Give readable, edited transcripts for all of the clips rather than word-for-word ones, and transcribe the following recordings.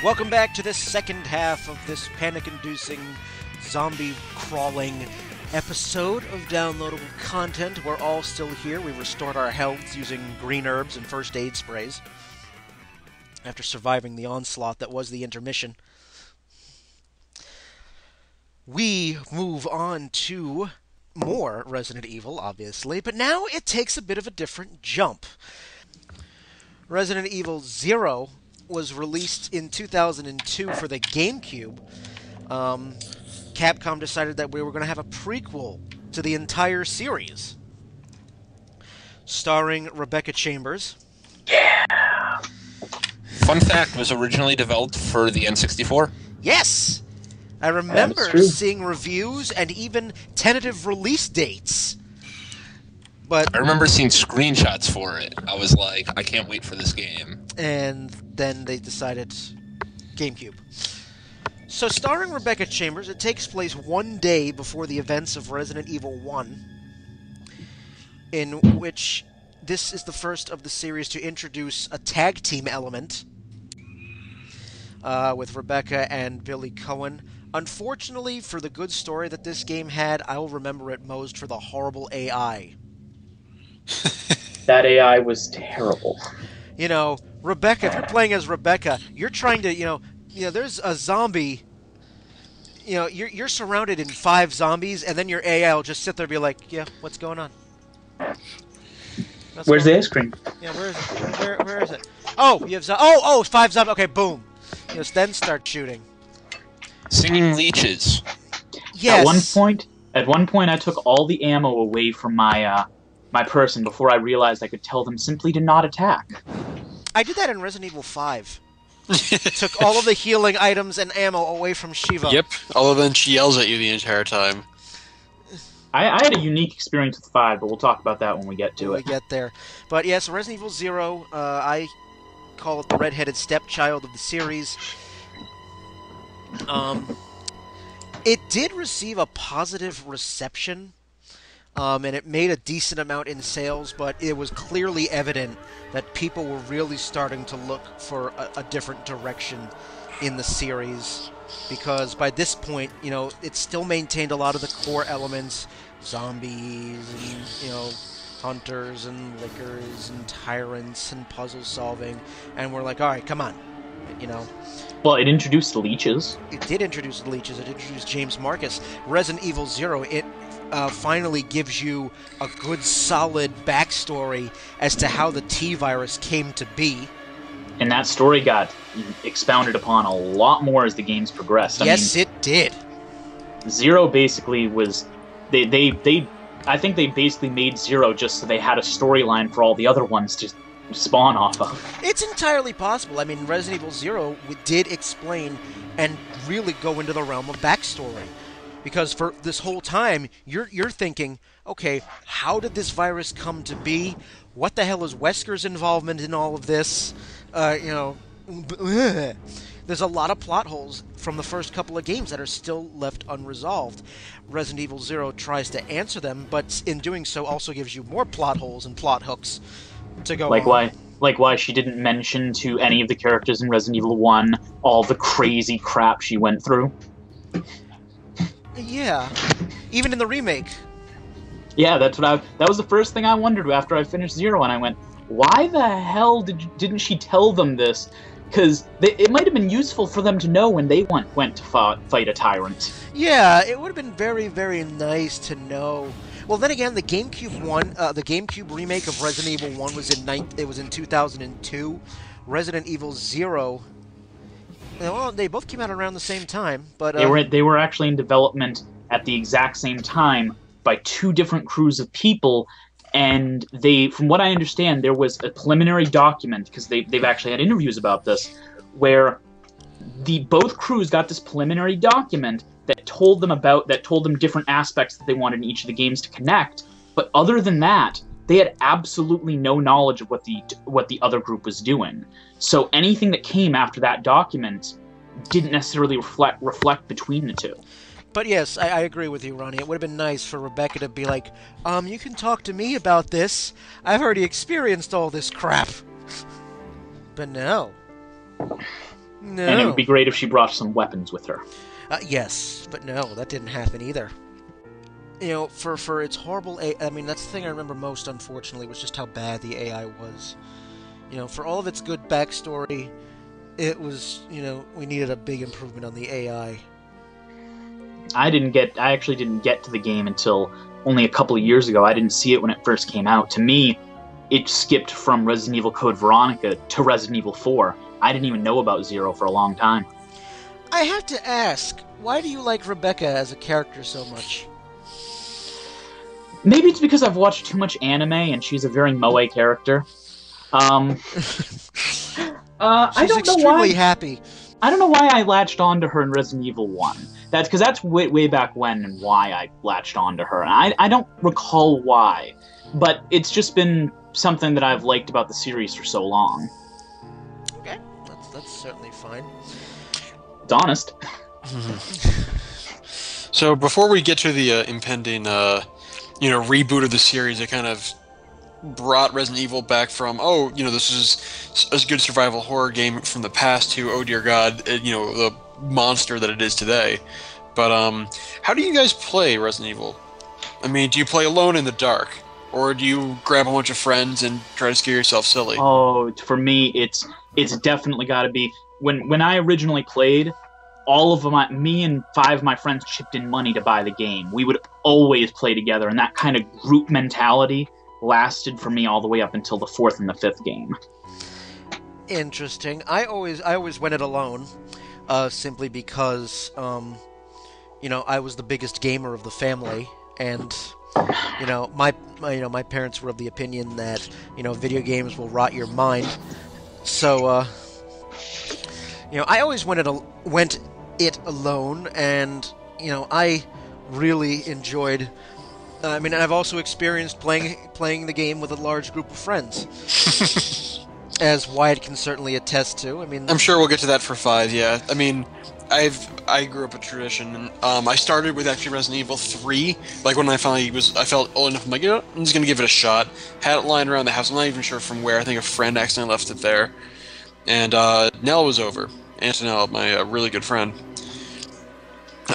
Welcome back to the second half of this panic-inducing, zombie-crawling episode of downloadable content. We're all still here. We restored our health using green herbs and first aid sprays after surviving the onslaught that was the intermission. We move on to more Resident Evil, obviously, but now it takes a bit of a different jump. Resident Evil 0 was released in 2002 for the GameCube. Capcom decided that we were going to have a prequel to the entire series, starring Rebecca Chambers. Yeah! Fun fact, was originally developed for the N64. Yes! I remember seeing reviews and even tentative release dates. But I remember seeing screenshots for it. I was like, I can't wait for this game. And then they decided GameCube. So starring Rebecca Chambers, it takes place one day before the events of Resident Evil 1, in which this is the first of the series to introduce a tag team element with Rebecca and Billy Cohen. Unfortunately, for the good story that this game had, I will remember it most for the horrible AI. That AI was terrible. You know, Rebecca, if you're playing as Rebecca, you're trying to, there's a zombie, you're surrounded in 5 zombies, and then your AI will just sit there and be like, yeah, what's going on? Where's the ice cream? Yeah, where is it? Where is it? Oh, you have 5 zombies. Okay, boom. Then start shooting. Singing leeches. Yes. At one point, I took all the ammo away from my person before I realized I could tell them simply to not attack. I did that in Resident Evil 5. Took all of the healing items and ammo away from Shiva. Yep, all of them she yells at you the entire time. I had a unique experience with 5, but we'll talk about that when we get to it. When we get there. But yes, Resident Evil 0, I call it the redheaded stepchild of the series. It did receive a positive reception, and it made a decent amount in sales, but it was clearly evident that people were really starting to look for a different direction in the series, because by this point, it still maintained a lot of the core elements, zombies, and, hunters, and lickers, and tyrants, and puzzle solving, and we're like, alright, come on, Well, it introduced leeches. It did introduce the leeches. It introduced James Marcus. Resident Evil 0, it finally gives you a good, solid backstory as to how the T-Virus came to be. And that story got expounded upon a lot more as the games progressed. It did. 0 basically was... I think they basically made 0 just so they had a storyline for all the other ones to spawn off of. It's entirely possible. I mean, Resident Evil 0 did explain and really go into the realm of backstory. Because for this whole time, you're thinking, okay, how did this virus come to be? What the hell is Wesker's involvement in all of this? There's a lot of plot holes from the first couple of games that are still left unresolved. Resident Evil 0 tries to answer them, but in doing so also gives you more plot holes and plot hooks to go on. Like why she didn't mention to any of the characters in Resident Evil 1 all the crazy crap she went through. Yeah, even in the remake. Yeah, that was the first thing I wondered after I finished 0, and I went, why the hell didn't she tell them this? Because it might have been useful for them to know when they went to fight a tyrant. Yeah, it would have been very, very nice to know. Well, then again, the GameCube remake of Resident Evil 1 was in 2002. Resident Evil 0. Well, they both came out around the same time, but they were actually in development at the exact same time by 2 different crews of people, and from what I understand, there was a preliminary document, because they've actually had interviews about this, where both crews got this preliminary document that told them different aspects that they wanted in each of the games to connect, but other than that, they had absolutely no knowledge of what the other group was doing. So anything that came after that document didn't necessarily reflect between the two. But yes, I agree with you, Ronnie. It would have been nice for Rebecca to be like, you can talk to me about this. I've already experienced all this crap. But no. And it would be great if she brought some weapons with her. Yes, but no, that didn't happen either. You know, for its horrible I mean, that's the thing I remember most, unfortunately, was just how bad the AI was. You know, for all of its good backstory, it was, you know, we needed a big improvement on the AI. I actually didn't get to the game until only a couple of years ago. I didn't see it when it first came out. To me, it skipped from Resident Evil Code Veronica to Resident Evil 4. I didn't even know about Zero for a long time. I have to ask, why do you like Rebecca as a character so much? Maybe it's because I've watched too much anime and she's a very moe character. I don't know extremely happy. I don't know why I latched onto her in Resident Evil 1. That's because that's way back when and why I latched onto her. And I don't recall why, but it's just been something that I've liked about the series for so long. Okay, that's certainly fine. It's honest. So before we get to the impending, reboot of the series, it kind of brought Resident Evil back from, this is a good survival horror game from the past to, oh dear God, the monster that it is today. But how do you guys play Resident Evil? I mean, do you play alone in the dark? Or do you grab a bunch of friends and try to scare yourself silly? Oh, for me, it's definitely got to be... When I originally played, all of me and 5 of my friends chipped in money to buy the game. We would always play together, and that kind of group mentality lasted for me all the way up until the 4th and the 5th game. Interesting. I always went it alone, simply because, I was the biggest gamer of the family, and my parents were of the opinion that video games will rot your mind. So I always went it alone, and I really enjoyed. I mean, I've also experienced playing the game with a large group of friends, as Wyatt can certainly attest to. I mean, I'm sure we'll get to that for 5. Yeah, I mean, I grew up a tradition, and I started with actually Resident Evil 3. Like when I felt old enough, I'm like, I'm just gonna give it a shot. Had it lying around the house. I'm not even sure from where. I think a friend accidentally left it there, and Nell was over. Antonella, my really good friend.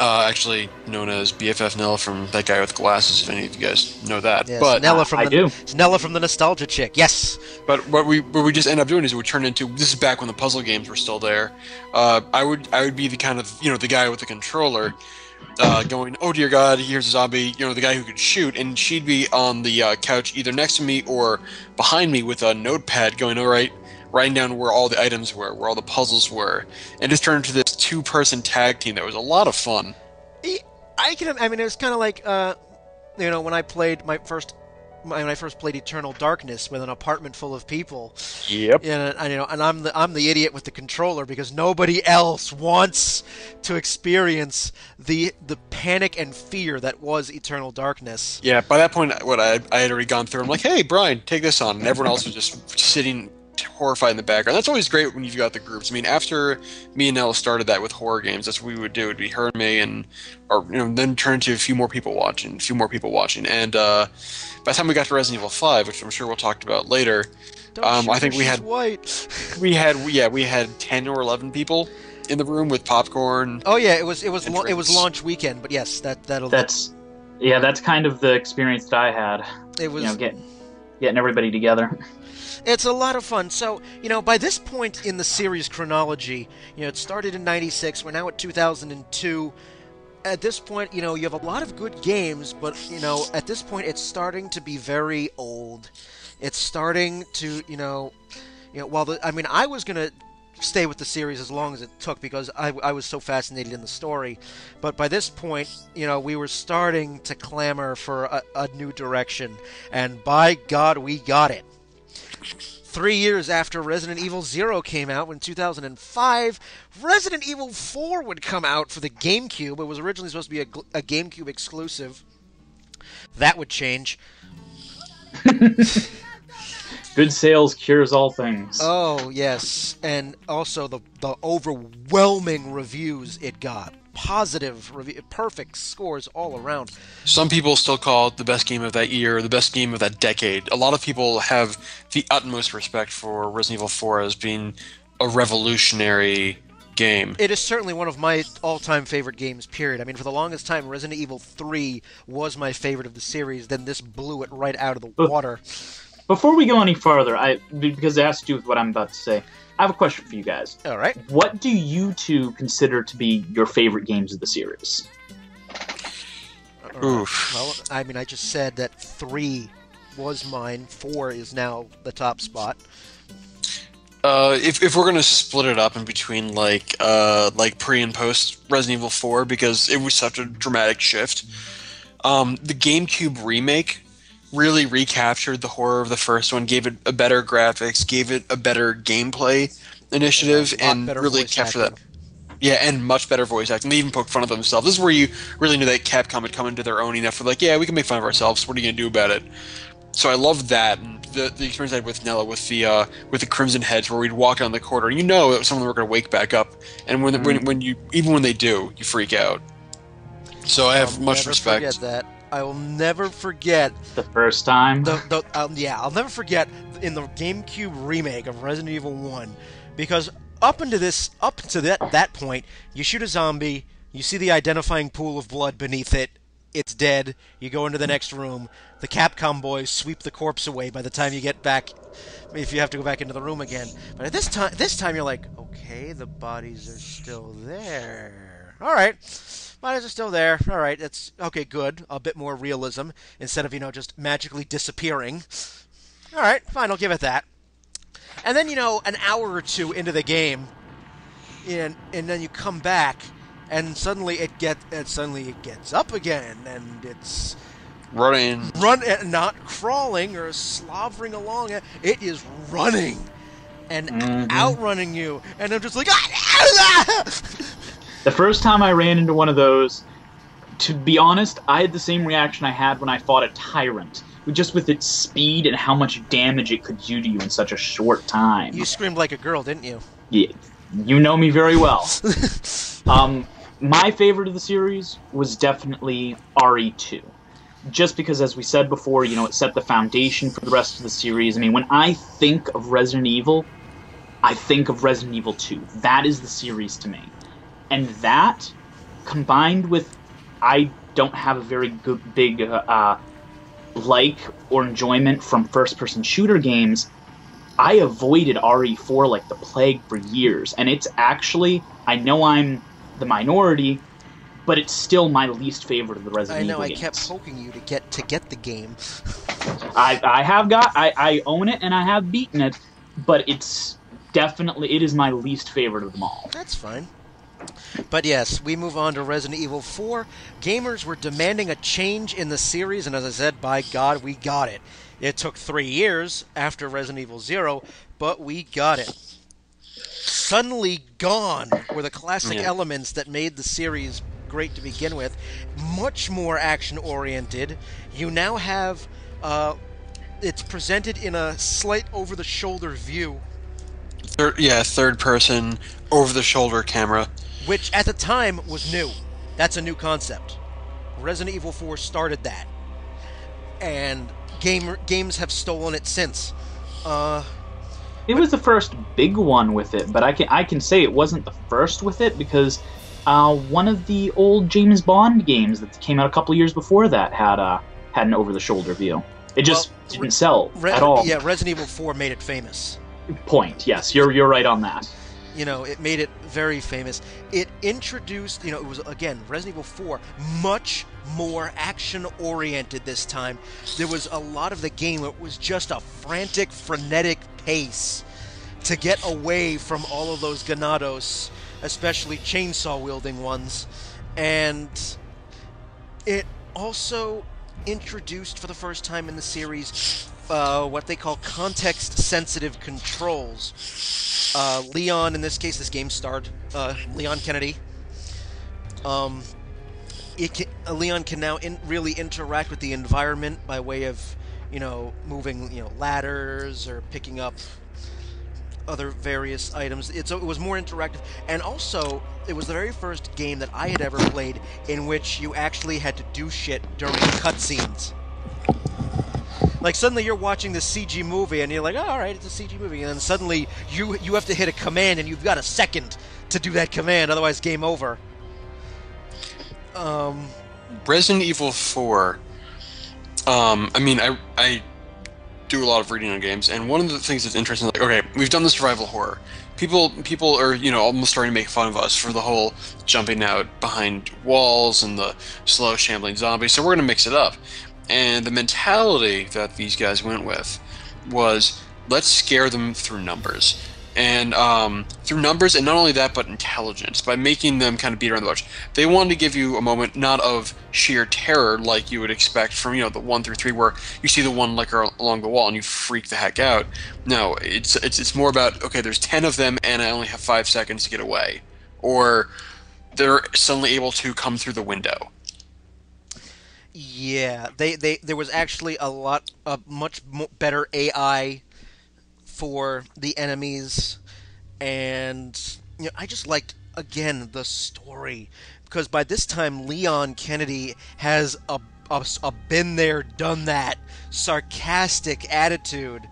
Actually known as BFF Nella from That Guy with Glasses, if any of you guys know that. Yes, but Nella do. Nella from the Nostalgia Chick, yes. But what we just end up doing is we turn into, this is back when the puzzle games were still there. I would be the kind of the guy with the controller, going, oh dear God, here's a zombie, the guy who could shoot, and she'd be on the couch either next to me or behind me with a notepad going, all right, writing down where all the items were, where all the puzzles were, and just turned into this 2-person tag team that was a lot of fun. I mean, it was kind of like, when I played when I first played Eternal Darkness with an apartment full of people. Yep. And I'm the idiot with the controller because nobody else wants to experience the panic and fear that was Eternal Darkness. Yeah. By that point, I had already gone through. I'm like, hey, Brian, take this on, and everyone else was just sitting horrified in the background. That's always great when you've got the groups. I mean, after me and Ella started that with horror games, that's what we would do. It'd be her and me, then turn to a few more people watching. And by the time we got to Resident Evil 5, which I'm sure we'll talk about later, I think we had white. we had 10 or 11 people in the room with popcorn. Oh yeah, it was launch weekend, but yes, that's kind of the experience that I had. It was getting everybody together. It's a lot of fun. So, by this point in the series chronology, it started in 96, we're now at 2002. At this point, you have a lot of good games, but, at this point it's starting to be very old. It's starting to, I was going to stay with the series as long as it took because I was so fascinated in the story. But by this point, we were starting to clamor for a new direction. And by God, we got it. 3 years after Resident Evil 0 came out, in 2005, Resident Evil 4 would come out for the GameCube. It was originally supposed to be a GameCube exclusive. That would change. Good sales cures all things. Oh, yes. And also the overwhelming reviews it got. Positive review, perfect scores all around. Some people still call it the best game of that year, the best game of that decade. A lot of people have the utmost respect for Resident Evil 4 as being a revolutionary game. It is certainly one of my all-time favorite games, period. I mean, for the longest time, Resident Evil 3 was my favorite of the series, then this blew it right out of the water. Before we go any further, because it has to do with what I'm about to say, I have a question for you guys. All right. What do you two consider to be your favorite games of the series? Oof. Well, I mean, I just said that 3 was mine, 4 is now the top spot. If we're gonna split it up in between like pre and post Resident Evil 4 because it was such a dramatic shift, the GameCube remake really recaptured the horror of the first one, gave it a better graphics, gave it a better gameplay initiative, and really captured that. Yeah, and much better voice acting. They even poked fun of themselves. This is where you really knew that Capcom had come into their own enough for like, yeah, we can make fun of ourselves. What are you gonna do about it? So I love that, and the experience I had with Nella with the Crimson Heads, where we'd walk down the corridor, and you know that some of them were going to wake back up, and when they do, you freak out. So I have much respect. I'll never forget that. I will never forget the first time. I'll never forget in the GameCube remake of Resident Evil 1, because up to that point, you shoot a zombie, you see the identifying pool of blood beneath it. It's dead. You go into the next room. The Capcom boys sweep the corpse away by the time you get back, if you have to go back into the room again. But at this time you're like, okay, the bodies are still there. All right, bodies are still there. All right, that's okay. Good. A bit more realism instead of just magically disappearing. All right, fine. I'll give it that. And then an hour or two into the game, and then you come back. And suddenly it gets up again, and it's not crawling or slavering along. It is running and outrunning you, and I'm just like, The first time I ran into one of those, to be honest, I had the same reaction I had when I fought a Tyrant, just with its speed and how much damage it could do to you in such a short time. You screamed like a girl, didn't you? Yeah, you know me very well. My favorite of the series was definitely RE2. Just because, as we said before, it set the foundation for the rest of the series. I mean, when I think of Resident Evil, I think of Resident Evil 2. That is the series to me. And that, combined with I don't have a very big like or enjoyment from first-person shooter games, I avoided RE4 like the plague for years. And it's actually, I know I'm the minority, but it's still my least favorite of the Resident Evil games. I kept poking you to get the game. I own it and I have beaten it, but it is my least favorite of them all. That's fine. But yes, we move on to Resident Evil 4. Gamers were demanding a change in the series, and as I said, by God, we got it. It took 3 years after Resident Evil 0, but we got it. Suddenly gone were the classic elements that made the series great to begin with. Much more action-oriented. You now have... it's presented in a slight over-the-shoulder view. Third-person, over-the-shoulder camera. Which, at the time, was new. That's a new concept. Resident Evil 4 started that. And games have stolen it since. It was the first big one with it, but I can say it wasn't the first with it because one of the old James Bond games that came out a couple years before that had an over-the-shoulder view. It just didn't sell at all. Yeah, Resident Evil 4 made it famous. Point. Yes, you're right on that. It made it very famous. It introduced, it was, again, Resident Evil 4, much more action-oriented this time. There was a lot of the game, it was just a frantic, frenetic pace to get away from all of those Ganados, especially chainsaw-wielding ones. And it also introduced, for the first time in the series, what they call context-sensitive controls. Leon, in this case, this game starred Leon Kennedy. Leon can now really interact with the environment by way of, moving, ladders or picking up other various items. It was more interactive, and also it was the very first game that I had ever played in which you actually had to do shit during cutscenes. Like suddenly you're watching this CG movie and you're like, oh, all right, it's a CG movie, and then suddenly you have to hit a command and you've got a second to do that command, otherwise game over. Resident Evil 4. I mean, I do a lot of reading on games, and one of the things that's interesting, like, okay, we've done the survival horror. People are, almost starting to make fun of us for the whole jumping out behind walls and the slow shambling zombies, so we're going to mix it up. And the mentality that these guys went with was, let's scare them through numbers. And through numbers, and not only that, but intelligence, by making them kind of beat around the bush. They wanted to give you a moment not of sheer terror like you would expect from the 1 through 3, where you see the one licker along the wall and you freak the heck out. No, it's more about, okay, there's 10 of them and I only have 5 seconds to get away, or they're suddenly able to come through the window. Yeah, there was actually a much better AI for the enemies, and I just liked, again, the story, because by this time Leon Kennedy has a been there, done that sarcastic attitude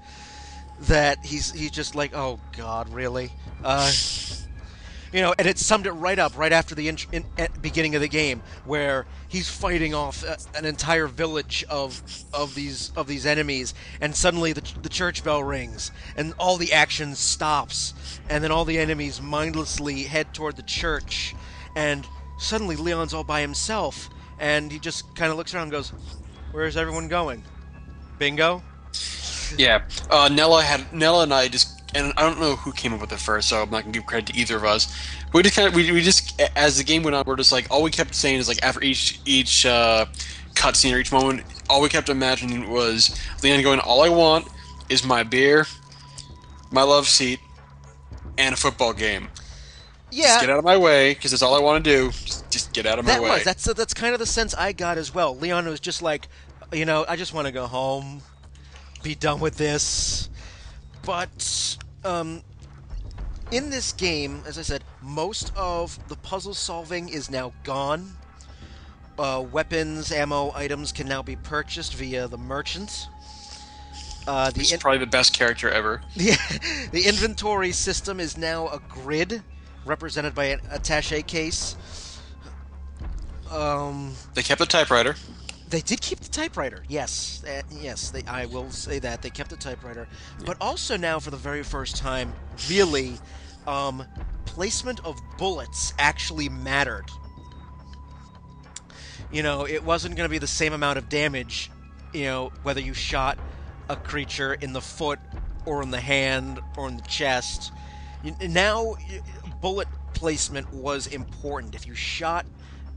that he's just like, oh God, really? And it summed it right up right after the beginning of the game, where he's fighting off an entire village of these enemies, and suddenly the church bell rings, and all the action stops, and then all the enemies mindlessly head toward the church, and suddenly Leon's all by himself, and he just kind of looks around and goes, "Where's everyone going? Bingo?" Yeah, Nella and I just. And I don't know who came up with it first, so I'm not gonna give credit to either of us. We just as the game went on, we're just like, all we kept saying is, like, after each cutscene or each moment, all we kept imagining was Leon going, "All I want is my beer, my love seat, and a football game. Yeah, just get out of my way, because that's all I want to do. Just get out of my way." That's kind of the sense I got as well. Leon was just like, I just want to go home, be done with this. But in this game, as I said, most of the puzzle solving is now gone. Weapons, ammo, items can now be purchased via the merchant. He's probably the best character ever. The inventory system is now a grid, represented by an attaché case. They kept the typewriter. They did keep the typewriter, yes. I will say that. They kept the typewriter. But also now, for the very first time, really, placement of bullets actually mattered. It wasn't going to be the same amount of damage, whether you shot a creature in the foot or in the hand or in the chest. Now, bullet placement was important. If you shot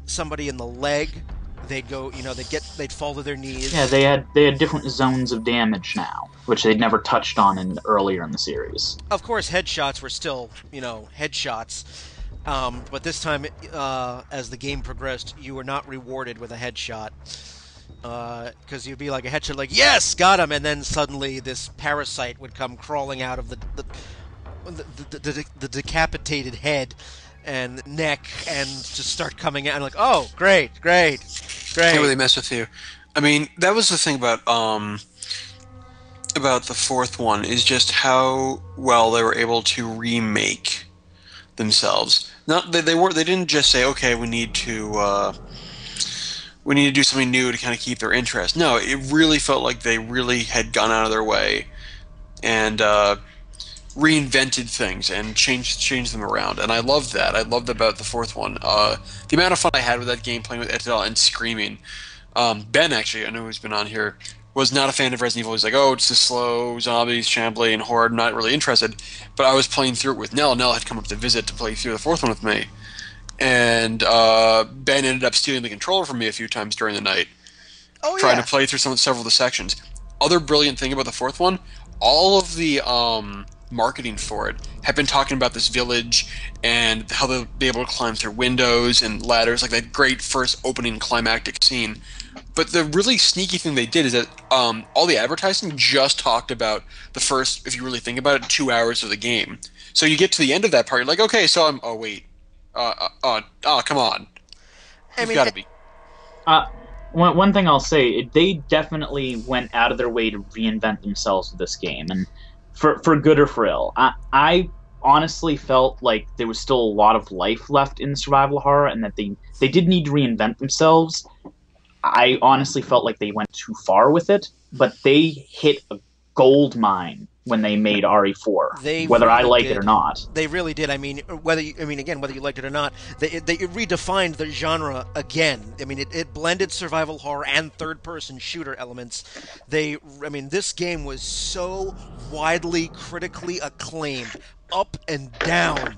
somebody in the leg, they'd go, they'd fall to their knees. Yeah, they had different zones of damage now, which they'd never touched on earlier in the series. Of course, headshots were still, headshots. But this time, as the game progressed, you were not rewarded with a headshot. Because you'd be like a headshot, like, yes, got him, and then suddenly this parasite would come crawling out of the decapitated head and neck, and just start coming out. And like, oh, great. Can't really mess with you. I mean, that was the thing about the fourth one, is just how well they were able to remake themselves. Not they didn't just say, okay, we need to do something new to kind of keep their interest. No, it really felt like they really had gone out of their way and reinvented things and changed them around, and I loved that. I loved about the fourth one. The amount of fun I had with that game, playing with Ettel and screaming. Ben, actually, I know who's been on here, was not a fan of Resident Evil. He's like, oh, it's the slow zombies, shambling, horde, not really interested. But I was playing through it with Nell. Nell had come up to visit to play through the fourth one with me, and Ben ended up stealing the controller from me a few times during the night, trying to play through several of the sections. Other brilliant thing about the fourth one, all of the marketing for it have been talking about this village and how they'll be able to climb through windows and ladders, like that great first opening climactic scene. But the really sneaky thing they did is that all the advertising just talked about the first, if you really think about it, 2 hours of the game. So you get to the end of that part, you're like, okay, so I'm. Oh wait, come on. I mean, gotta be. one thing I'll say, they definitely went out of their way to reinvent themselves with this game, and for good or for ill. I honestly felt like there was still a lot of life left in survival horror, and that they did need to reinvent themselves. I honestly felt like they went too far with it, but they hit a gold mine when they made RE4, whether I liked it or not. They really did. I mean, whether you liked it or not, they redefined the genre again. I mean, it blended survival horror and third-person shooter elements. This game was so widely critically acclaimed, up and down,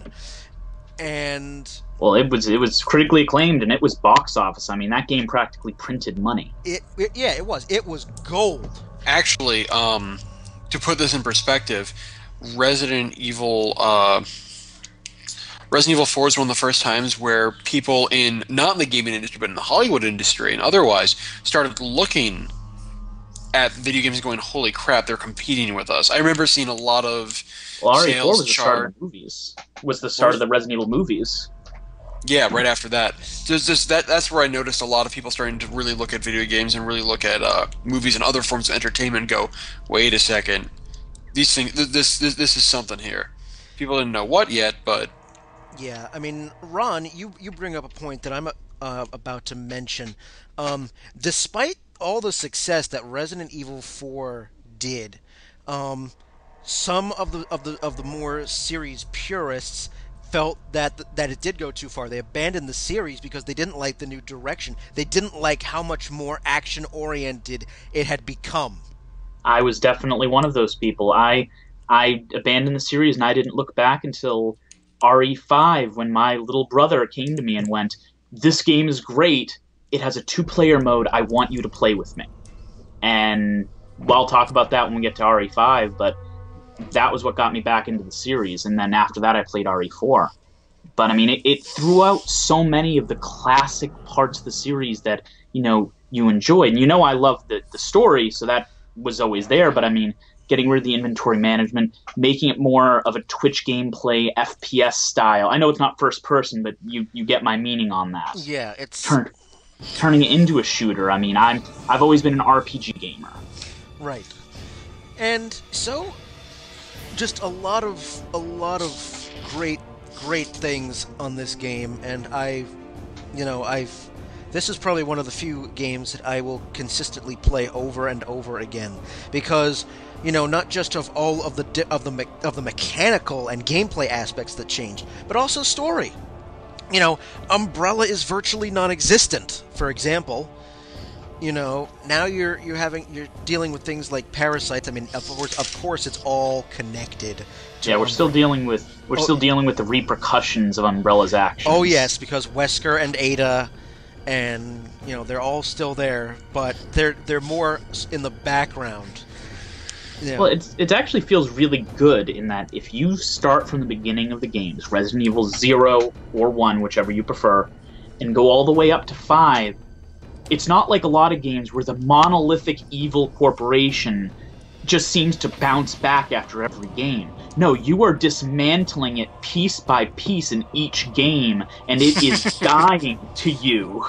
and well, it was critically acclaimed, and it was box office. I mean, that game practically printed money. It was gold. Actually, to put this in perspective, Resident Evil 4 is one of the first times where people not in the gaming industry, but in the Hollywood industry and otherwise, started looking at video games going, holy crap, they're competing with us. I remember seeing a lot of RE4 was the start of the movies. Was the start of the Resident Evil movies. Yeah, right after that. That's where I noticed a lot of people starting to really look at video games and really look at movies and other forms of entertainment and go, wait a second, these things, this is something here. People didn't know what yet, but... Yeah, I mean, Ron, you bring up a point that I'm about to mention. Despite all the success that Resident Evil 4 did, some of the more series purists felt that it did go too far. They abandoned the series because they didn't like the new direction. They didn't like how much more action-oriented it had become. I was definitely one of those people. I abandoned the series, and I didn't look back until RE5, when my little brother came to me and went, "This game is great. It has a 2-player mode. I want you to play with me." And I'll talk about that when we get to RE5, but that was what got me back into the series, and then after that I played RE4. But I mean, it threw out so many of the classic parts of the series that, you enjoyed. And I loved the story, so that was always there, but I mean, getting rid of the inventory management, making it more of a Twitch gameplay FPS style. I know it's not first person, but you get my meaning on that. Yeah, it's... Turning it into a shooter. I mean, I've always been an RPG gamer. Right. And so... just a lot of great things on this game, and this is probably one of the few games that I will consistently play over and over again, because not just of all of the mechanical and gameplay aspects that changed, but also story. Umbrella is virtually non-existent, for example. Now you're dealing with things like parasites. I mean, of course, it's all connected. Yeah, we're still dealing with the repercussions of Umbrella's actions. Oh yes, because Wesker and Ada, and they're all still there, but they're more in the background. Yeah. Well, it actually feels really good in that if you start from the beginning of the games, Resident Evil 0 or 1, whichever you prefer, and go all the way up to 5. It's not like a lot of games where the monolithic evil corporation just seems to bounce back after every game. No, you are dismantling it piece by piece in each game, and it is dying to you.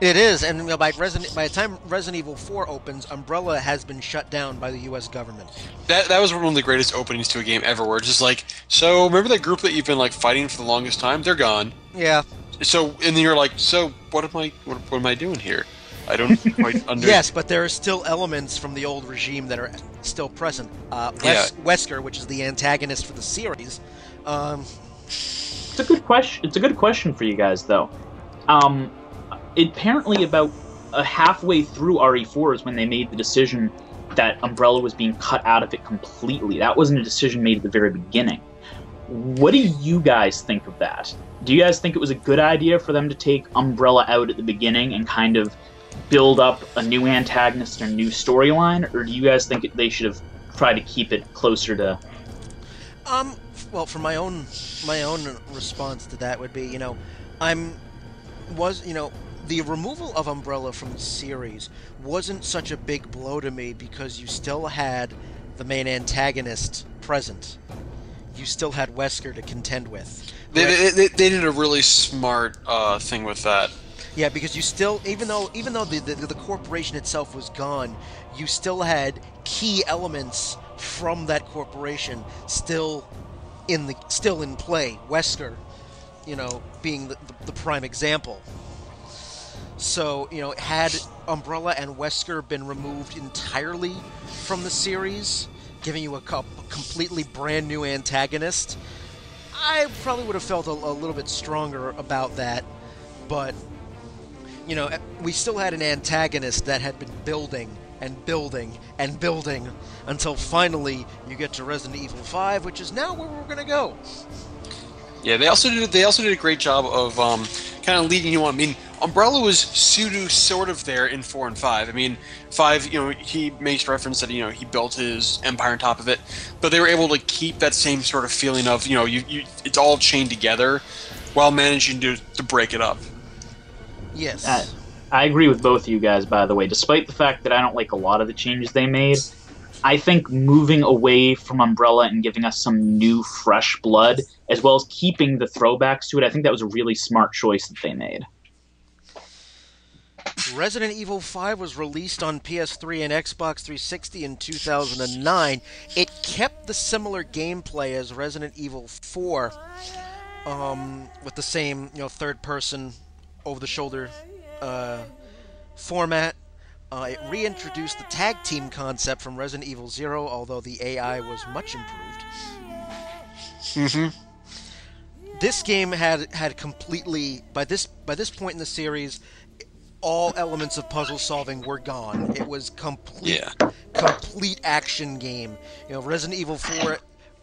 It is, and by the time Resident Evil 4 opens, Umbrella has been shut down by the U.S. government. That was one of the greatest openings to a game ever, where it's just like, so remember that group that you've been fighting for the longest time? They're gone. Yeah. So, and then you're like, so what am I doing here? I don't quite understand. Yes, but there are still elements from the old regime that are still present. Wesker, which is the antagonist for the series. It's a good question. It's a good question for you guys, though. Apparently, about halfway through RE4 is when they made the decision that Umbrella was being cut out of it completely. That wasn't a decision made at the very beginning. What do you guys think of that? Do you guys think it was a good idea for them to take Umbrella out at the beginning and kind of build up a new antagonist and a new storyline, or do you guys think they should have tried to keep it closer to... Well, for my own response to that would be, the removal of Umbrella from the series wasn't such a big blow to me because you still had the main antagonist present. You still had Wesker to contend with. They did a really smart thing with that. Yeah, because you still, even though the corporation itself was gone, you still had key elements from that corporation still in play. Wesker, being the prime example. So, had Umbrella and Wesker been removed entirely from the series, giving you a completely brand new antagonist, I probably would have felt a little bit stronger about that. But, we still had an antagonist that had been building and building and building until finally you get to Resident Evil 5, which is now where we're going to go. Yeah, they also did a great job of kind of leading you on. I mean, Umbrella was sort of there in 4 and 5. I mean, 5, he makes reference that he built his empire on top of it, but they were able to keep that same sort of feeling of it's all chained together, while managing to break it up. Yes. I agree with both of you guys, by the way. Despite the fact that I don't like a lot of the changes they made, I think moving away from Umbrella and giving us some new, fresh blood, as well as keeping the throwbacks to it, I think that was a really smart choice that they made. Resident Evil 5 was released on PS3 and Xbox 360 in 2009. It kept the similar gameplay as Resident Evil 4, with the same, third-person, over-the-shoulder format. It reintroduced the tag team concept from Resident Evil 0, although the AI was much improved. Mm-hmm. This game had completely, by this point in the series, all elements of puzzle solving were gone. It was complete action game. Resident Evil 4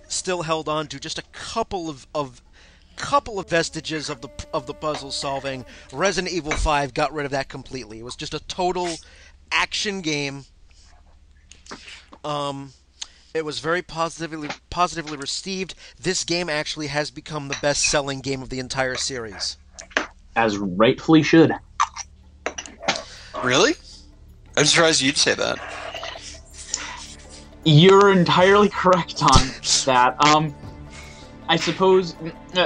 still held on to just a couple of vestiges of the puzzle solving. Resident Evil 5 got rid of that completely. It was just a total action game. It was very positively received. This game actually has become the best-selling game of the entire series. As rightfully should. Really? I'm surprised you'd say that. You're entirely correct on that. I suppose,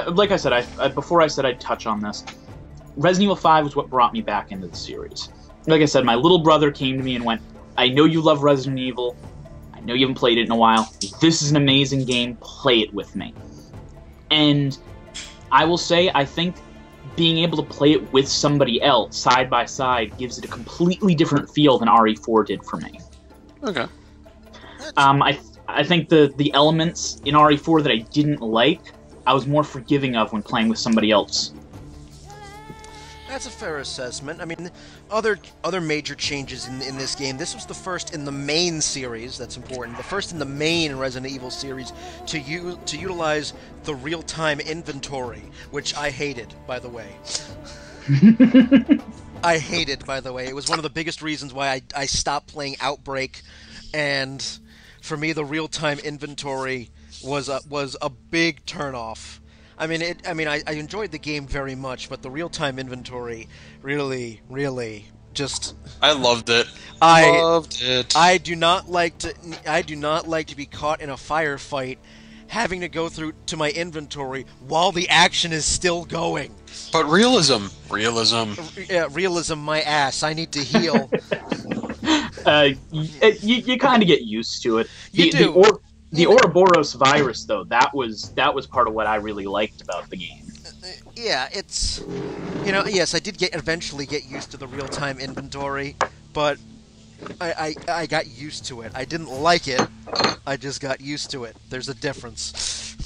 like I said, before I said I'd touch on this, Resident Evil 5 was what brought me back into the series. Like I said, my little brother came to me and went, I know you love Resident Evil. I know you haven't played it in a while. This is an amazing game. Play it with me. And I will say, I think being able to play it with somebody else, side by side, gives it a completely different feel than RE4 did for me. Okay. I think the elements in RE4 that I didn't like, I was more forgiving of when playing with somebody else. That's a fair assessment. I mean, other major changes in this game. This was the first in the main series. That's important. The first in the main Resident Evil series to utilize the real-time inventory, which I hated, by the way. I hated, by the way. It was one of the biggest reasons why I stopped playing Outbreak, and for me, the real-time inventory was a big turnoff. I mean, I enjoyed the game very much, but the real-time inventory really, really just. I loved it. I do not like to be caught in a firefight, having to go through to my inventory while the action is still going. But realism. Yeah, realism, my ass. I need to heal. You kind of get used to it. You do. The Ouroboros virus, though, that was part of what I really liked about the game. Yeah, it's yes, I did eventually get used to the real-time inventory, but I got used to it. I didn't like it. I just got used to it. There's a difference.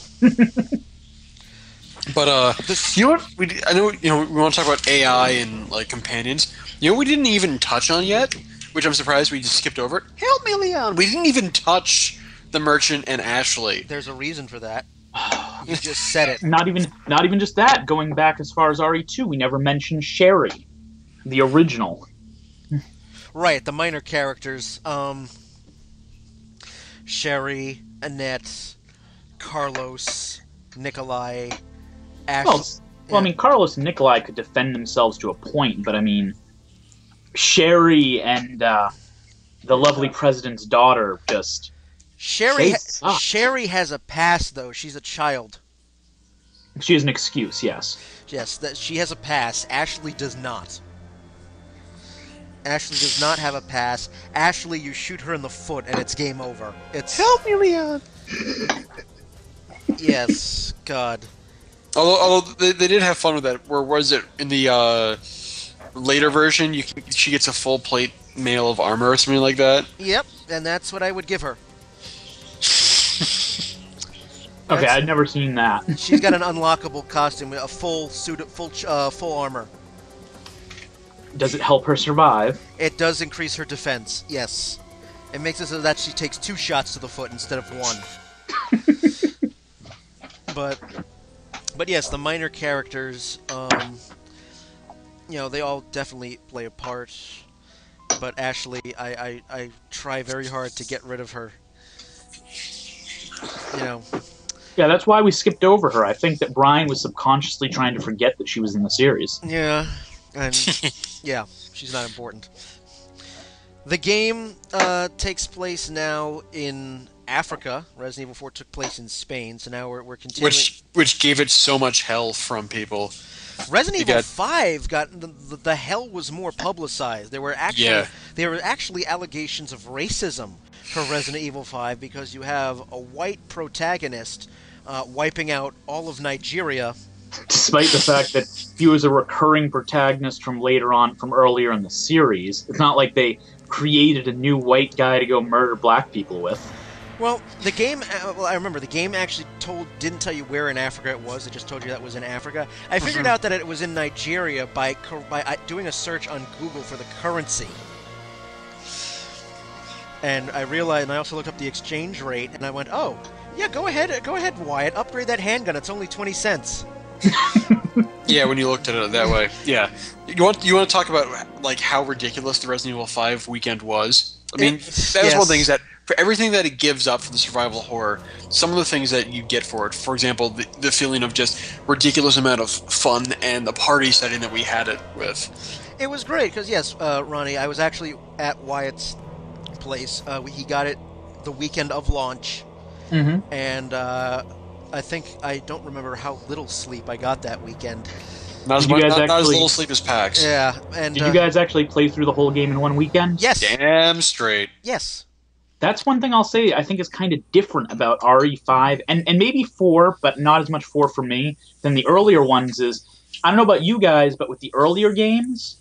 But you know what? I know we want to talk about AI and like companions. You know what we didn't even touch on yet, which I'm surprised we just skipped over it. Help me, Leon. We didn't even touch the Merchant and Ashley. There's a reason for that. You just said it. Not even just that. Going back as far as RE2, we never mentioned Sherry, the original. Right, the minor characters. Sherry, Annette, Carlos, Nikolai, Ashley. Well, I mean, Carlos and Nikolai could defend themselves to a point, but I mean, Sherry and the lovely president's daughter just. Sherry has a past, though. She's a child. She has an excuse, yes. Yes, that she has a past. Ashley does not. Ashley does not have a pass. Ashley, you shoot her in the foot and it's game over. It's Help me, Leon. yes, God. Although they did have fun with that. Where was it in the later version? She gets a full plate mail of armor or something like that. Yep, and that's what I would give her. Okay, I'd never seen that. She's got an unlockable costume, a full suit, full armor. Does it help her survive? It does increase her defense. Yes, it makes it so that she takes 2 shots to the foot instead of 1. But yes, the minor characters, they all definitely play a part. But Ashley, I try very hard to get rid of her. Yeah, that's why we skipped over her. I think that Brian was subconsciously trying to forget that she was in the series. Yeah, and yeah, she's not important. The game takes place now in Africa. Resident Evil 4 took place in Spain, so now we're continuing. Which gave it so much hell from people. Resident Evil 5 got the hell was more publicized. There were actually allegations of racism for Resident Evil 5 because you have a white protagonist wiping out all of Nigeria. Despite the fact that he was a recurring protagonist from earlier in the series. It's not like they created a new white guy to go murder black people with. Well, the game. I remember the game actually didn't tell you where in Africa it was. It just told you that it was in Africa. I figured out that it was in Nigeria by doing a search on Google for the currency, and I realized. And I also looked up the exchange rate, and I went, "Oh, yeah, go ahead, Wyatt. Upgrade that handgun. It's only 20 cents." Yeah, when you looked at it that way. Yeah, you want to talk about like how ridiculous the Resident Evil 5 weekend was. I mean, that was one thing is that for everything that it gives up for the survival horror, some of the things that you get for it, for example, the feeling of just ridiculous amount of fun and the party setting that we had it with. It was great because yes, Ronnie, I was actually at Wyatt's place. He got it the weekend of launch, and I don't remember how little sleep I got that weekend. Not as little sleep as PAX. Yeah, and did you guys actually play through the whole game in one weekend? Yes. Damn straight. Yes. That's one thing I'll say I think is kind of different about RE5, and maybe 4, but not as much 4 for me, than the earlier ones is, I don't know about you guys, but with the earlier games,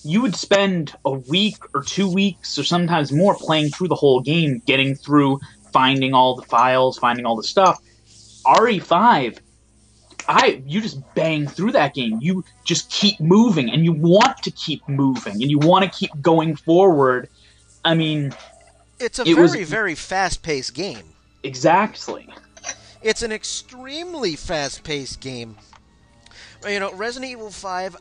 you would spend a week or 2 weeks or sometimes more playing through the whole game, getting through, finding all the files, finding all the stuff. RE5, you just bang through that game. You just keep moving, and you want to keep moving, and you want to keep going forward. I mean, it's a very fast-paced game. Exactly. It's an extremely fast-paced game. Resident Evil 5,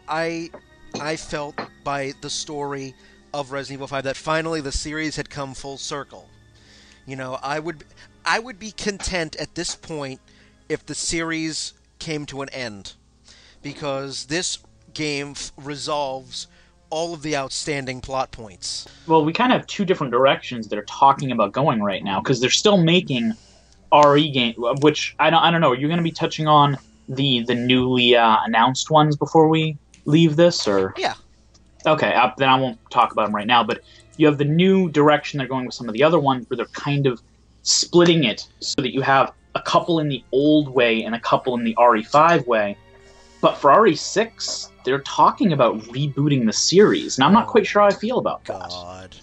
I felt by the story of Resident Evil 5 that finally the series had come full circle. I would be content at this point if the series came to an end, because this game resolves all of the outstanding plot points. Well, we kind of have 2 different directions they're talking about going right now, because they're still making RE game, which I don't know. Are you going to be touching on the newly announced ones before we leave this, or? Yeah. Okay, then I won't talk about them right now. But you have the new direction they're going with some of the other ones, where they're kind of splitting it so that you have a couple in the old way and a couple in the RE5 way. But for RE6, they're talking about rebooting the series, and I'm not quite sure how I feel about that. God,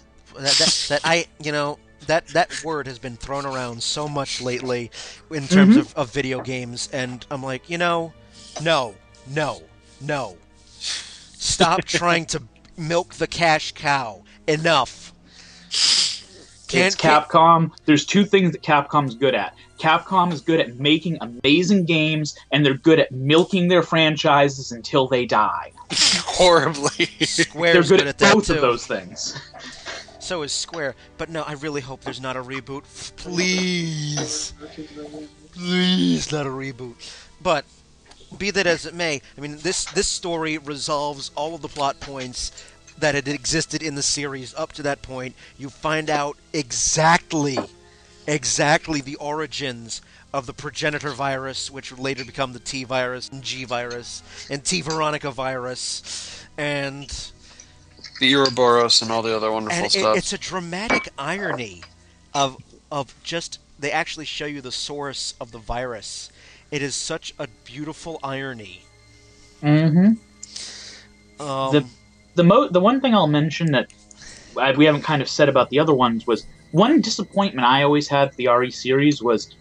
that word has been thrown around so much lately in terms of video games, and I'm like, no. Stop trying to milk the cash cow. Enough. It's Capcom. There's 2 things that Capcom's good at. Capcom is good at making amazing games, and they're good at milking their franchises until they die. Horribly. Square's they're good at that both too. of those things. So is Square. But no, I really hope there's not a reboot. Please. Please, not a reboot. But be that as it may, I mean, this story resolves all of the plot points that had existed in the series up to that point. You find out exactly the origins of the progenitor virus, which would later become the T virus and G virus and T Veronica virus, and The Ouroboros and all the other wonderful And stuff. it's a dramatic irony of just they actually show you the source of the virus. It is such a beautiful irony. Mm-hmm. Um, The one thing I'll mention that we haven't kind of said about the other ones was one disappointment I always had with the RE series was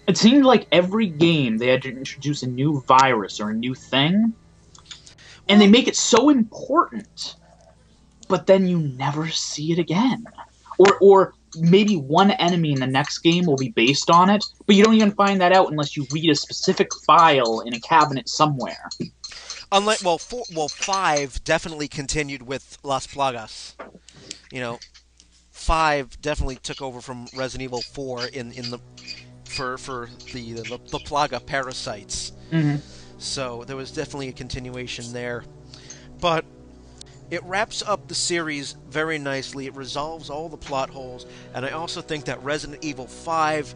it seemed like every game they had to introduce a new virus or a new thing, and they make it so important, but then you never see it again. Or maybe one enemy in the next game will be based on it, but you don't even find that out unless you read a specific file in a cabinet somewhere. unlike 5 definitely continued with Las Plagas. You know, 5 definitely took over from Resident Evil 4 in the for the Plaga parasites. Mm-hmm. So there was definitely a continuation there. But it wraps up the series very nicely. It resolves all the plot holes, and I also think that Resident Evil 5,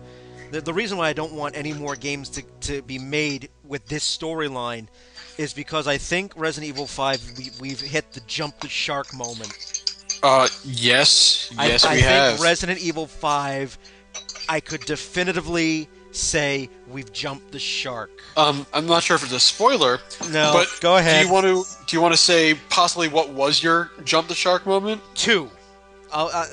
the reason why I don't want any more games to be made with this storyline is because I think Resident Evil 5, we've hit the jump the shark moment. Yes, I we have. think Resident Evil 5, I could definitively say we've jumped the shark. I'm not sure if it's a spoiler. No, but go ahead. Do you want to say possibly what was your jump the shark moment? 2.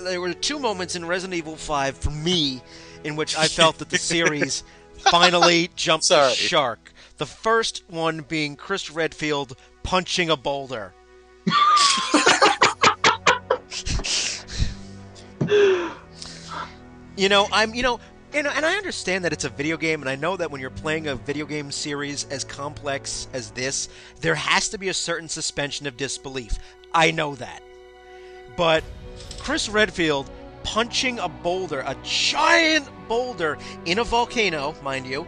There were 2 moments in Resident Evil 5 for me in which I felt that the series finally jumped the shark. The first one being Chris Redfield punching a boulder. And I understand that it's a video game, and I know that when you're playing a video game series as complex as this, there has to be a certain suspension of disbelief. I know that. But Chris Redfield punching a boulder, a giant boulder, in a volcano, mind you.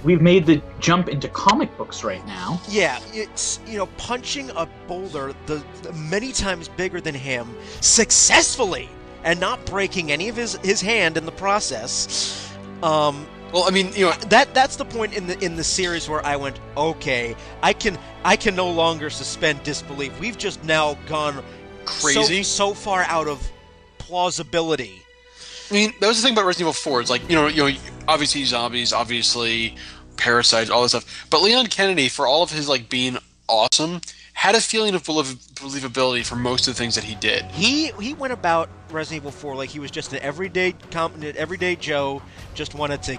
We've made the jump into comic books right now. Yeah, it's, punching a boulder the many times bigger than him successfully and not breaking any of his hand in the process. Well, I mean, that's the point in the series where I went, okay, I can no longer suspend disbelief. We've just now gone crazy, so far out of plausibility. I mean, that was the thing about Resident Evil 4. It's like, obviously zombies, obviously parasites, all this stuff. But Leon Kennedy, for all of his being awesome, had a feeling of believability for most of the things that he did. He went about Resident Evil 4 like he was just an everyday Joe. Just wanted to.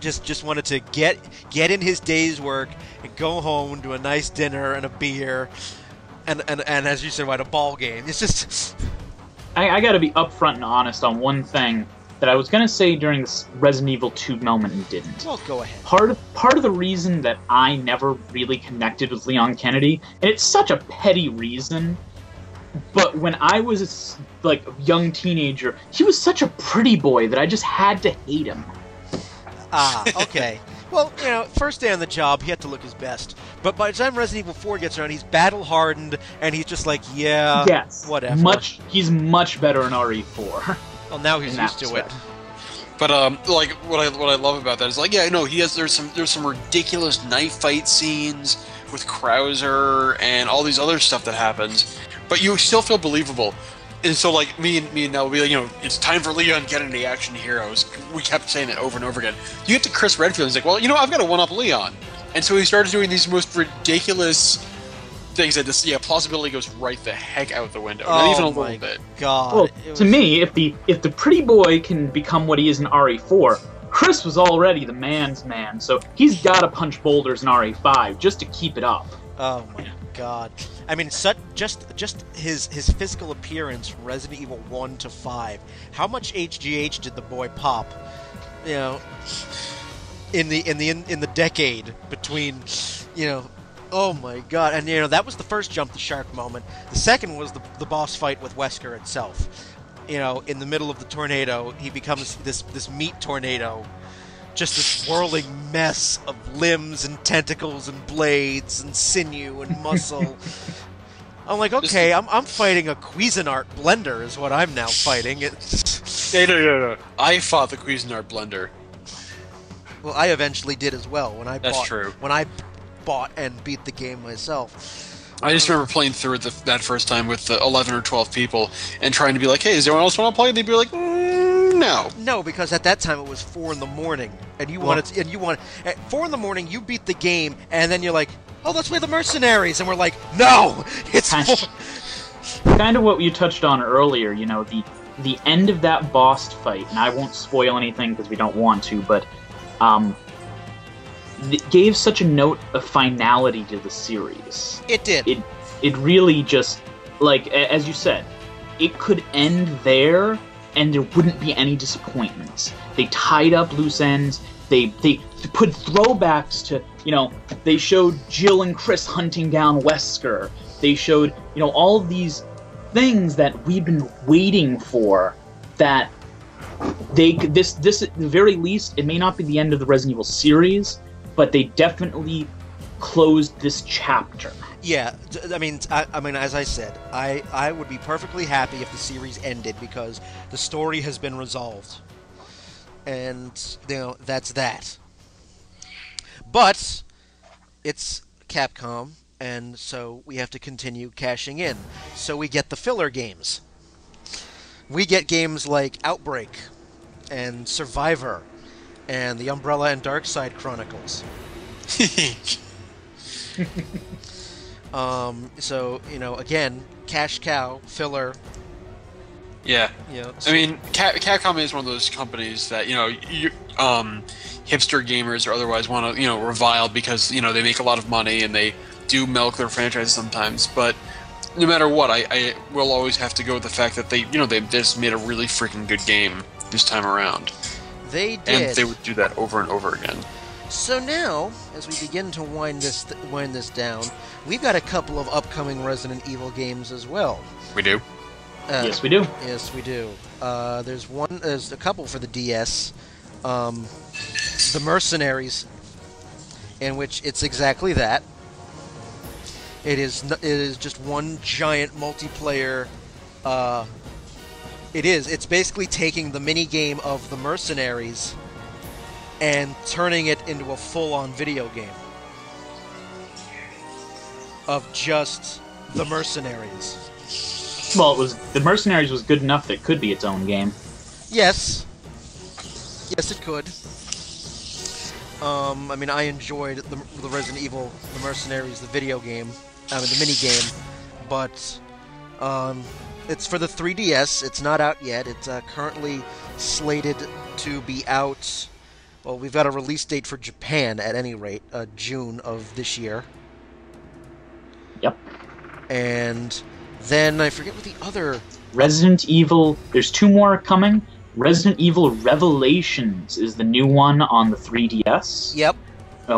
Just wanted to get in his day's work and go home to a nice dinner and a beer, and as you said, a ball game. It's just. I got to be upfront and honest on one thing that I was going to say during this Resident Evil 2 moment and didn't. Well, go ahead. Part of the reason that I never really connected with Leon Kennedy, and it's such a petty reason, but when I was a young teenager, he was such a pretty boy that I just had to hate him. Ah, okay. Well, first day on the job, he had to look his best. But by the time Resident Evil 4 gets around, he's battle-hardened, and he's just like, yes, whatever. He's much better in RE4. Well, now he's used to it. But what I love about that is there's some ridiculous knife fight scenes with Krauser and all these other stuff that happens, but you still feel believable. And so me and Nell will be like, it's time for Leon Kennedy, action heroes. We kept saying that over and over again. You get to Chris Redfield, he's like, well, I've got to one-up Leon. And so he started doing these most ridiculous things that plausibility goes right the heck out the window. Not even a little bit. God. Well, to me, if the pretty boy can become what he is in RE4, Chris was already the man's man, so he's got to punch boulders in RE5 just to keep it up. Oh my God. I mean, just his physical appearance from Resident Evil 1 to 5. How much HGH did the boy pop? In the decade between, oh my God. And that was the first jump the shark moment. The second was the boss fight with Wesker itself. In the middle of the tornado, he becomes this meat tornado. Just this whirling mess of limbs and tentacles and blades and sinew and muscle. I'm like, okay, I'm fighting a Cuisinart blender is what I'm now fighting. No. I fought the Cuisinart blender. Well, I eventually did as well when I That's true. When I bought and beat the game myself. I just remember playing through it that first time with 11 or 12 people and trying to be like, hey, does anyone else want to play? They'd be like, no. No, because at that time it was 4 in the morning, and at 4 in the morning you beat the game, and then you're like, oh, let's play the Mercenaries, and we're like, no, it's 4. Kind of what you touched on earlier, you know, the end of that boss fight, and I won't spoil anything because we don't want to, but it gave such a note of finality to the series. It did. It really just, like, as you said, it could end there, and there wouldn't be any disappointments. They tied up loose ends. They put throwbacks to, you know, they showed Jill and Chris hunting down Wesker. They showed, you know, all of these things that we've been waiting for. That this at the very least, it may not be the end of the Resident Evil series, but they definitely closed this chapter. Yeah, I mean, as I said, I would be perfectly happy if the series ended because the story has been resolved, and you know that's that. But it's Capcom, and so we have to continue cashing in. So we get the filler games. We get games like Outbreak, and Survivor, and the Umbrella and Darkside Chronicles. So, you know, again, cash cow, filler. Yeah. You know, I mean, Capcom is one of those companies that, you know, hipster gamers or otherwise want to, you know, revile because, you know, they make a lot of money and they do milk their franchises sometimes. But no matter what, I will always have to go with the fact that they just made a really freaking good game this time around. They did. And they would do that over and over again. So now, as we begin to wind this down, we've got a couple of upcoming Resident Evil games as well. We do. Yes, we do. Yes, we do. There's a couple for the DS. The Mercenaries, in which it's exactly that. It is just one giant multiplayer. It's basically taking the mini game of the Mercenaries and turning it into a full-on video game of just the Mercenaries. Well, the Mercenaries was good enough that it could be its own game. Yes, it could. I mean, I enjoyed the Resident Evil, the Mercenaries, the video game, the mini game, but it's for the 3DS. It's not out yet. It's currently slated to be out. Well, we've got a release date for Japan, at any rate, June of this year. Yep. And then, I forget what the other... Resident Evil... There's 2 more coming. Resident Evil Revelations is the new one on the 3DS. Yep.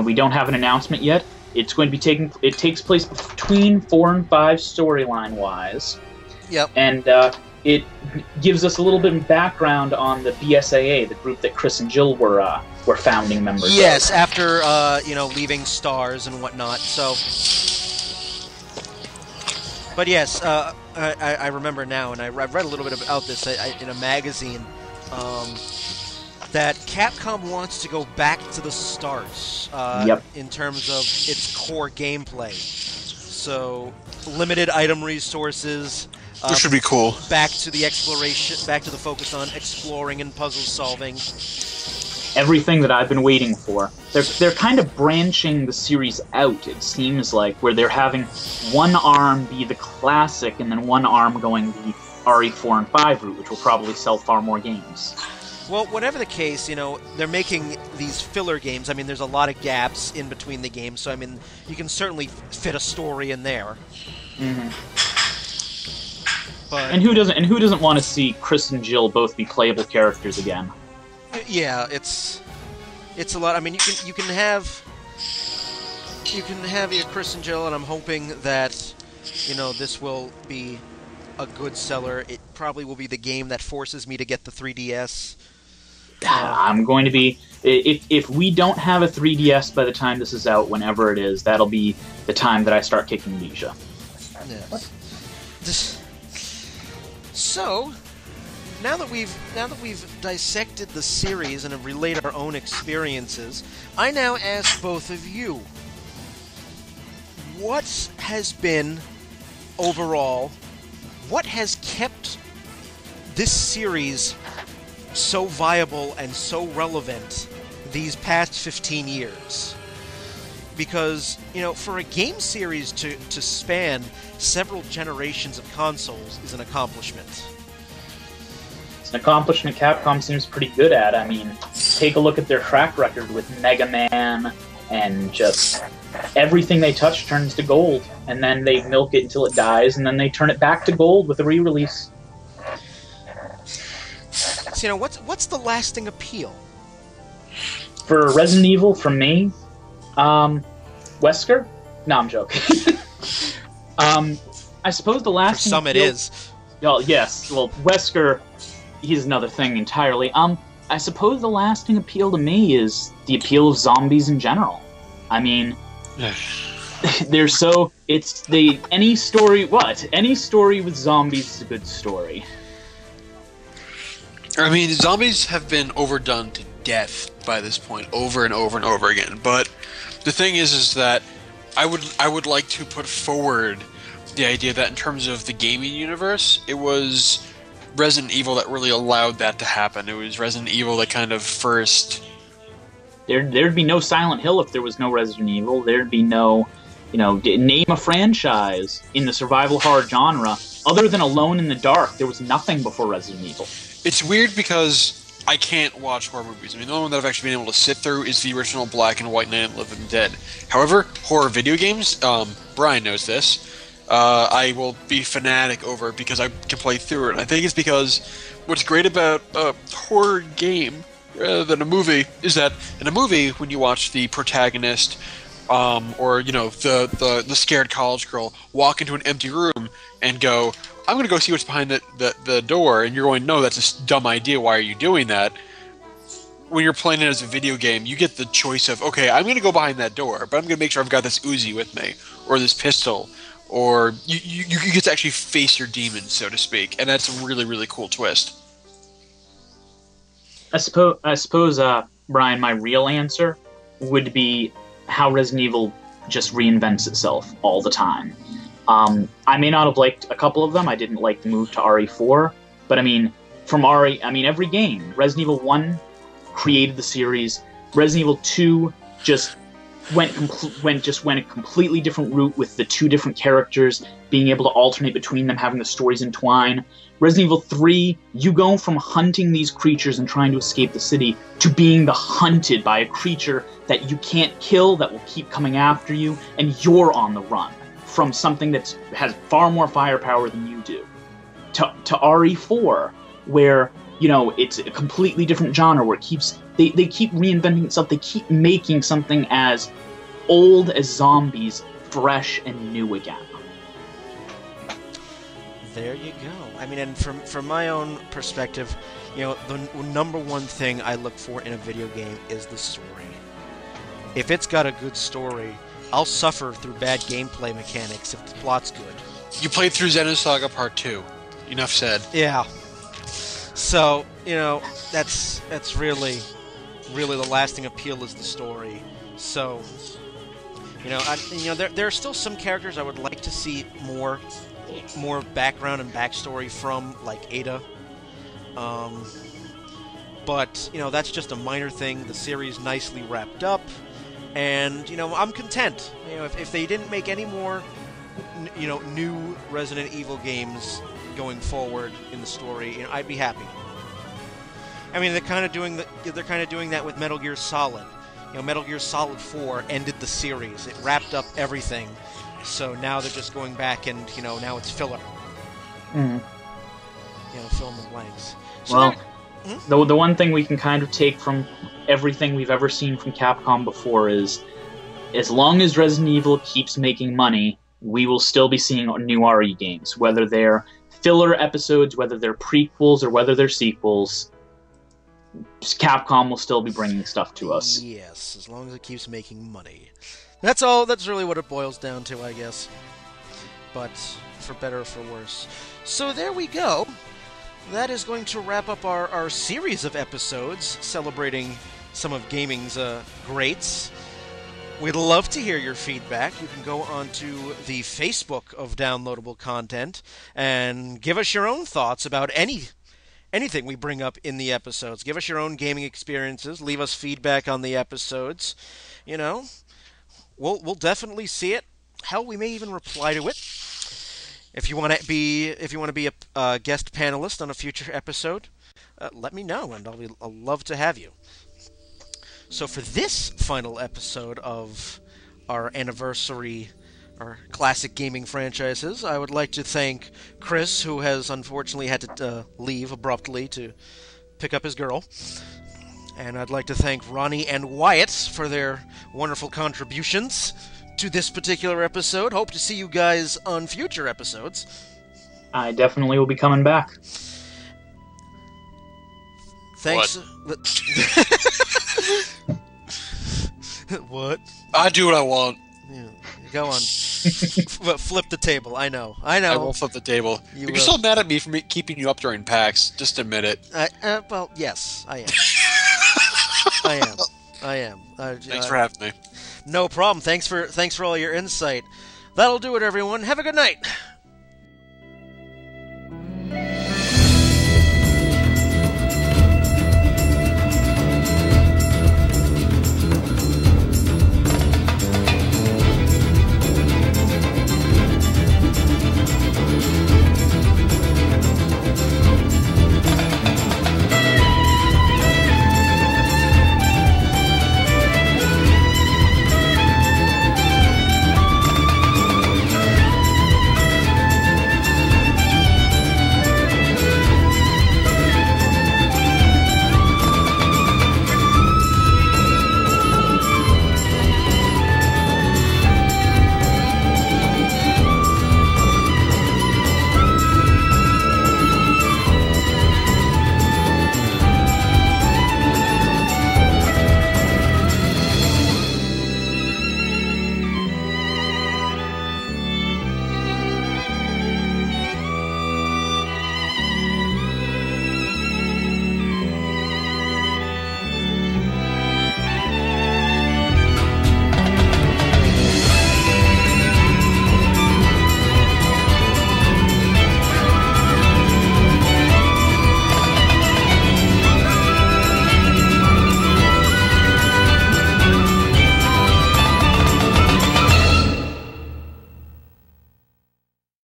We don't have an announcement yet. It's going to be It takes place between 4 and 5 storyline-wise. Yep. And it gives us a little bit of background on the BSAA, the group that Chris and Jill were founding members Yes, of. after, leaving Stars and whatnot, so... But yes, I remember now, and I've read a little bit about this in a magazine, that Capcom wants to go back to the start in terms of its core gameplay. So, limited item resources... Which should be cool. Back to the exploration, back to the focus on exploring and puzzle solving. Everything that I've been waiting for. They're kind of branching the series out, it seems like, where they're having one arm be the classic and then one arm going the RE4 and 5 route, which will probably sell far more games. Well, whatever the case, they're making these filler games. I mean, there's a lot of gaps in between the games, so I mean, you can certainly fit a story in there. Mm-hmm. But, and who doesn't want to see Chris and Jill both be playable characters again? Yeah, it's a lot. I mean, you can have your Chris and Jill, and I'm hoping that this will be a good seller. It probably will be the game that forces me to get the 3DS. I'm going to be if we don't have a 3DS by the time this is out, whenever it is, that'll be the time that I start kicking Nisha. Yes. So, now that we've dissected the series and have relayed our own experiences, I now ask both of you, what has been, overall, what has kept this series so viable and so relevant these past 15 years? Because, for a game series to span several generations of consoles is an accomplishment. It's an accomplishment Capcom seems pretty good at. I mean, take a look at their track record with Mega Man, and just everything they touch turns to gold, and then they milk it until it dies, and then they turn it back to gold with a re-release. So, what's the lasting appeal? For Resident Evil, from me, Wesker? No, I'm joking. I suppose the lasting For some appeal... it is. Well, yes. Well, Wesker, he's another thing entirely. I suppose the lasting appeal to me is the appeal of zombies in general. I mean, they're so... Any story with zombies is a good story. I mean, zombies have been overdone to death by this point, over and over and over again. But the thing is that I would like to put forward the idea that in terms of the gaming universe, it was Resident Evil that really allowed that to happen. It was Resident Evil that kind of first... There'd be no Silent Hill if there was no Resident Evil. There'd be no, name a franchise in the survival horror genre. Other than Alone in the Dark, there was nothing before Resident Evil. It's weird because I can't watch horror movies. I mean, the only one that I've actually been able to sit through is the original Black and White Night of the Living Dead. However, horror video games, Brian knows this, I will be fanatic over it because I can play through it. And I think it's because what's great about a horror game rather than a movie is that in a movie, when you watch the protagonist or the scared college girl walk into an empty room and go, I'm going to go see what's behind the door, and you're going, no, that's a dumb idea, why are you doing that? When you're playing it as a video game, you get the choice of, okay, I'm going to go behind that door, but I'm going to make sure I've got this Uzi with me, or this pistol, or you get to actually face your demons, so to speak, and that's a really, really cool twist. I suppose, Brian, my real answer would be how Resident Evil just reinvents itself all the time. I may not have liked a couple of them. I didn't like the move to RE4, but I mean, from every game, Resident Evil 1 created the series. Resident Evil 2 just went a completely different route with the two different characters, being able to alternate between them, having the stories entwine. Resident Evil 3, you go from hunting these creatures and trying to escape the city to being hunted by a creature that you can't kill, that will keep coming after you, and you're on the run from something that has far more firepower than you do. To RE4, where, it's a completely different genre, where they keep reinventing itself, they keep making something as old as zombies fresh and new again. There you go. I mean, and from my own perspective, the number one thing I look for in a video game is the story. If it's got a good story, I'll suffer through bad gameplay mechanics if the plot's good. You played through Xenosaga Part 2. Enough said. Yeah. So, that's really the lasting appeal is the story. So, there are still some characters I would like to see more background and backstory from, like Ada. But, that's just a minor thing. The series nicely wrapped up. And, I'm content. If they didn't make any more, new Resident Evil games going forward in the story, I'd be happy. I mean, they're kind of doing that with Metal Gear Solid. Metal Gear Solid 4 ended the series. It wrapped up everything. So now they're just going back and, now it's filler. Mm. Fill in the blanks. So the one thing we can kind of take from everything we've ever seen from Capcom before is, as long as Resident Evil keeps making money, we will still be seeing new RE games, whether they're filler episodes, whether they're prequels, or whether they're sequels. Capcom will still be bringing stuff to us. Yes, as long as it keeps making money. That's all. That's really what it boils down to, I guess. But for better or for worse. So there we go. That is going to wrap up our series of episodes celebrating some of gaming's greats. We'd love to hear your feedback. You can go onto the Facebook of Downloadable Content and give us your own thoughts about anything we bring up in the episodes. Give us your own gaming experiences. Leave us feedback on the episodes. You know, we'll definitely see it. Hell, we may even reply to it. If you want to be a guest panelist on a future episode, let me know, and I'll love to have you. So for this final episode of our anniversary, our classic gaming franchises, I would like to thank Chris, who has unfortunately had to leave abruptly to pick up his girl. And I'd like to thank Ronnie and Wyatt for their wonderful contributions to this particular episode. Hope to see you guys on future episodes. I definitely will be coming back. Thanks. What? I do what I want. Yeah, go on. Flip the table. I know. I will flip the table. You're will. so mad at me for keeping you up during PAX. Just admit it. Well, yes, I am. I am. Thanks for having me. No problem. Thanks for all your insight. That'll do it, everyone. Have a good night.